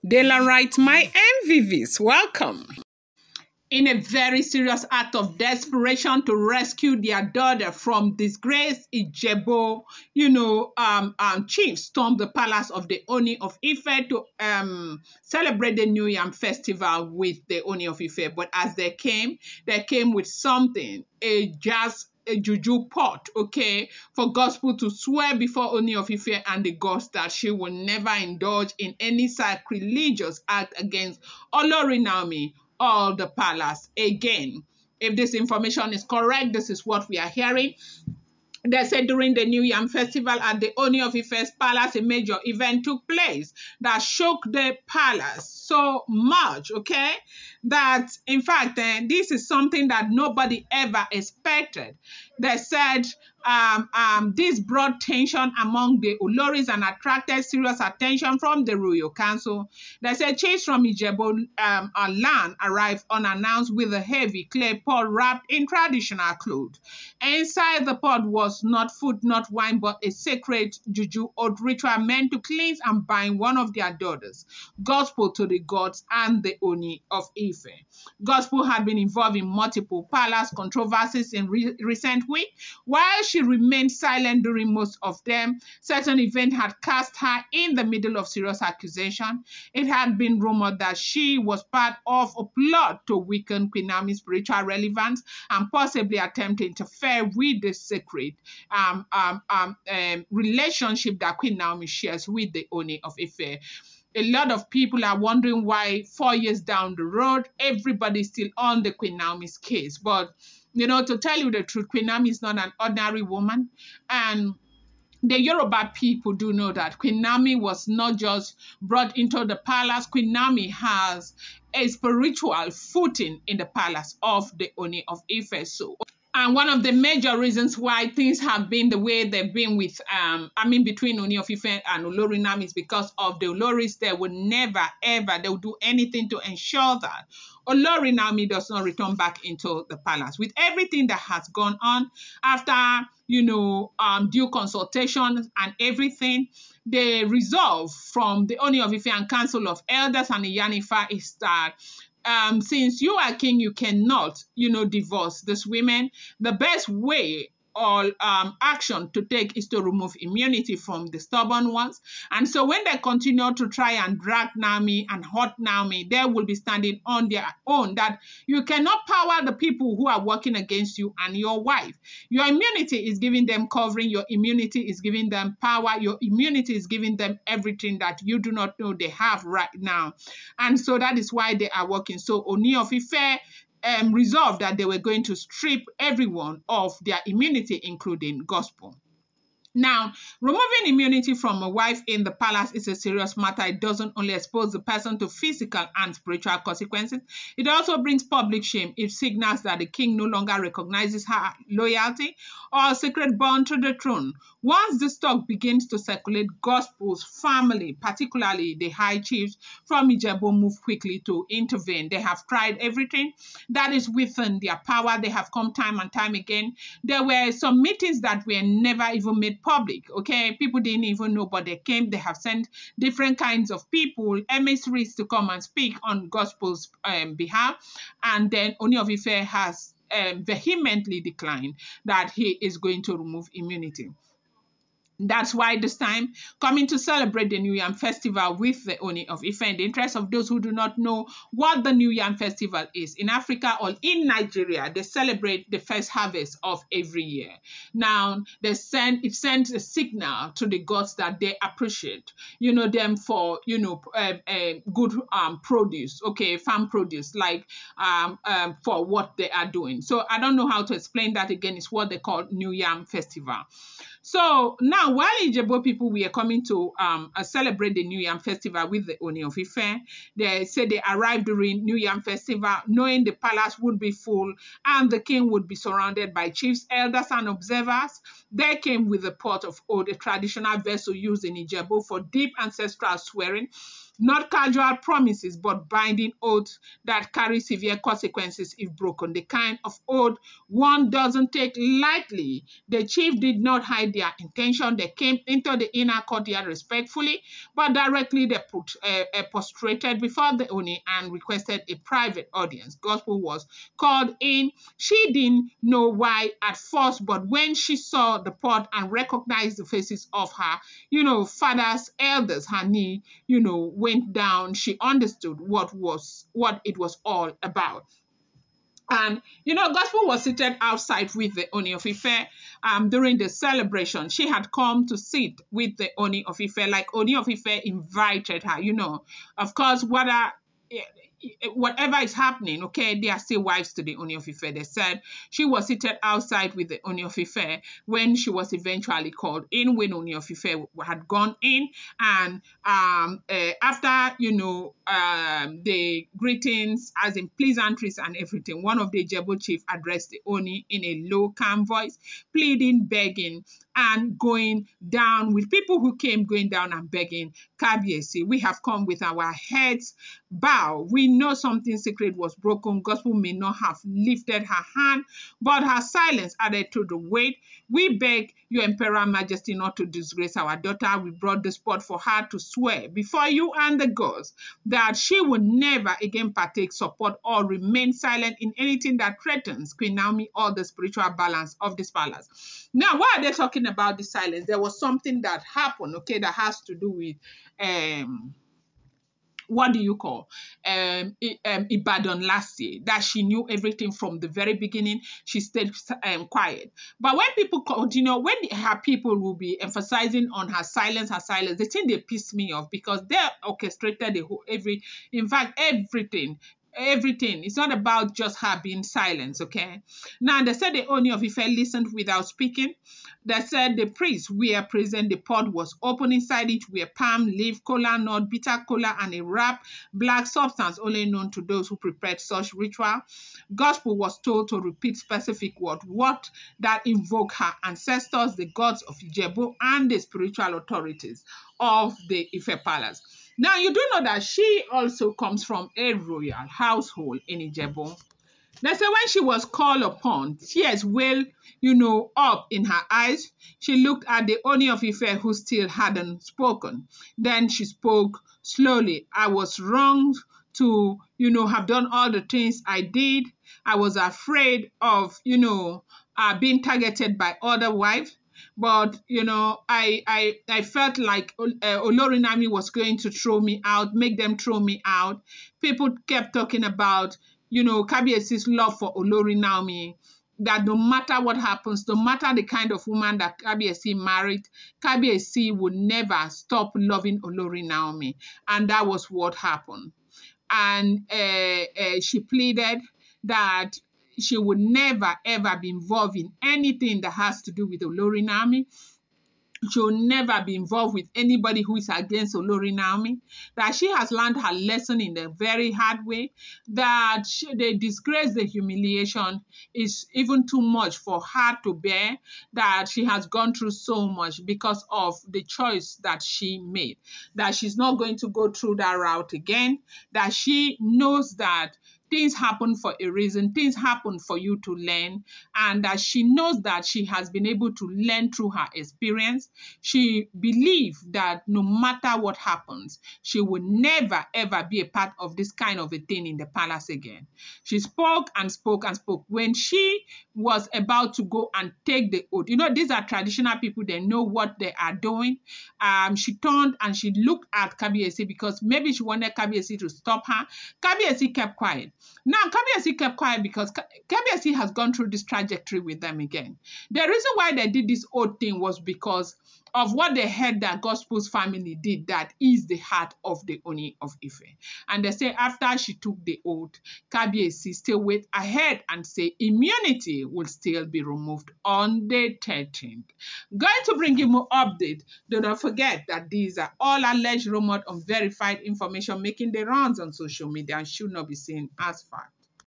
Dela writes, my MVVs, welcome. In a very serious act of desperation to rescue their daughter from disgrace, Ijebu, chiefs stormed the palace of the Ooni of Ife to celebrate the New Yam festival with the Ooni of Ife. But as they came with something, a JuJu pot, okay, for gospel to swear before Ooni of Ife and the gods that she will never indulge in any sacrilegious act against Olori Naomi or the palace again. If this information is correct, this is what we are hearing. They said during the New Yam festival at the Ooni of Ife's palace, a major event took place that shook the palace so much, okay, that in fact, this is something that nobody ever expected. They said this brought tension among the Oloris and attracted serious attention from the royal council. They said chiefs from Ijebu land arrived unannounced with a heavy clay pot wrapped in traditional clothes. Inside the pot was not food, not wine, but a sacred JuJu oath ritual meant to cleanse and bind one of their daughters. Gospel to the gods and the Ooni of Ife. Gospel had been involved in multiple palace controversies in recent weeks. While she remained silent during most of them, certain events had cast her in the middle of serious accusation. It had been rumored that she was part of a plot to weaken Queen Naomi's spiritual relevance and possibly attempt to interfere with the sacred relationship that Queen Naomi shares with the Ooni of Ife. A lot of people are wondering why 4 years down the road, everybody's still on the Queen Naomi's case. But, to tell you the truth, Queen Naomi is not an ordinary woman. And the Yoruba people do know that Queen Naomi was not just brought into the palace. Queen Naomi has a spiritual footing in the palace of the Ooni of Ife. And one of the major reasons why things have been the way they've been with, between Ooni of Ife and Olori Naomi is because of the Oloris. They would never, ever, they would do anything to ensure that Olori Naomi does not return back into the palace. With everything that has gone on after, due consultation and everything, the resolve from the Ooni of Ife and Council of Elders and Iyanifa is that since you are king, you cannot, divorce these women. The best way or action to take is to remove immunity from the stubborn ones. And so when they continue to try and drag Naomi and hurt Naomi, they will be standing on their own, that you cannot power the people who are working against you and your wife. Your immunity is giving them covering. Your immunity is giving them power. Your immunity is giving them everything that you do not know they have right now. And so that is why they are working. So Ooni of Ife resolved that they were going to strip everyone of their immunity, including gospel. Now, removing immunity from a wife in the palace is a serious matter. It doesn't only expose the person to physical and spiritual consequences. It also brings public shame. It signals that the king no longer recognizes her loyalty or sacred bond to the throne. Once this talk begins to circulate, gospel's family, particularly the high chiefs from Ijebu, move quickly to intervene. They have tried everything that is within their power. They have come time and time again. There were some meetings that were never even made public, okay? People didn't even know, but they came. They have sent different kinds of people, emissaries, to come and speak on gospel's behalf. And then Ooni of Ife has vehemently declined that he is going to remove immunity. That's why this time, coming to celebrate the New Yam Festival with the Ooni of Ife. In the interest of those who do not know what the New Yam Festival is, in Africa or in Nigeria, they celebrate the first harvest of every year. Now, it sends a signal to the gods that they appreciate, them for, good produce, okay, farm produce, like for what they are doing. So I don't know how to explain that again. It's what they call New Yam Festival. So now, while Ijebu people were coming to celebrate the New Yam Festival with the Ooni of Ife, they said they arrived during New Yam Festival knowing the palace would be full and the king would be surrounded by chiefs, elders, and observers. They came with a pot of old, a traditional vessel used in Ijebu for deep ancestral swearing. not casual promises, but binding oaths that carry severe consequences if broken. The kind of oath one doesn't take lightly. The chief did not hide their intention. They came into the inner courtyard respectfully, but directly they prostrated before the Oni and requested a private audience. Gospel was called in. She didn't know why at first, but when she saw the pot and recognized the faces of her, father's elders, her knee, went down. She understood what it was all about. And, Gospel was seated outside with the Ooni of Ife during the celebration. She had come to sit with the Ooni of Ife, like Ooni of Ife invited her, Of course, whatever is happening, okay, they are still wives to the Ooni of Ife. They said she was seated outside with the Ooni of Ife when she was eventually called in, when Ooni of Ife had gone in. And after, the greetings, as in pleasantries and everything, one of the Ijebu chief addressed the Ooni in a low, calm voice, pleading, begging, and going down with people who came going down and begging, Kabiyesi, we have come with our heads bow. We know something sacred was broken. Gospel may not have lifted her hand, but her silence added to the weight. We beg your Imperial Majesty not to disgrace our daughter. We brought the spot for her to swear before you and the gods that she will never again partake, support, or remain silent in anything that threatens Queen Naomi or the spiritual balance of this palace. Now, why are they talking about the silence? There was something that happened, okay, that has to do with what do you call Ibadan last year, that she knew everything from the very beginning. She stayed quiet. But when people continue, when her people will be emphasizing on her silence, they think they piss me off because they orchestrated the whole everything. It's not about just her being silent, okay? Now, they said the Ooni of Ife listened without speaking. They said the priests were present. The pot was open. Inside it were palm leaf, cola nut, bitter cola, and a wrap, black substance only known to those who prepared such ritual. Gospel was told to repeat specific what that invoked her ancestors, the gods of Ijebu, and the spiritual authorities of the Ife Palace. Now, you do know that she also comes from a royal household in Ijebu. They say when she was called upon, tears welled, up in her eyes. She looked at the Ooni of Ife, who still hadn't spoken. Then she spoke slowly. I was wrong to, have done all the things I did. I was afraid of, being targeted by other wives. But, I felt like Olori Naomi was going to throw me out, make them throw me out. People kept talking about, Kabiyesi's love for Olori Naomi, that no matter what happens, no matter the kind of woman that Kabiyesi married, Kabiyesi would never stop loving Olori Naomi. And that was what happened. And she pleaded that she would never, ever be involved in anything that has to do with Olori Naomi. She will never be involved with anybody who is against Olori Naomi, that she has learned her lesson in a very hard way, that the disgrace, the humiliation is even too much for her to bear, that she has gone through so much because of the choice that she made, that she's not going to go through that route again, that she knows that things happen for a reason. Things happen for you to learn. And that she knows that she has been able to learn through her experience. She believes that no matter what happens, she will never, ever be a part of this kind of a thing in the palace again. She spoke and spoke and spoke. When she was about to go and take the oath, these are traditional people. They know what they are doing. She turned and she looked at Kabiyesi because maybe she wanted Kabiyesi to stop her. Kabiyesi kept quiet. Now, Kabiyesi kept quiet because Kabiyesi has gone through this trajectory with them again. The reason why they did this oath thing was because of what they heard that Gospel's family did that is the heart of the Ooni of Ife. And they say after she took the oath, Kabiyesi still went ahead and say immunity will still be removed on the 13th. Going to bring you more update. Do not forget that these are all alleged, rumored, unverified information making the rounds on social media and should not be seen as fact.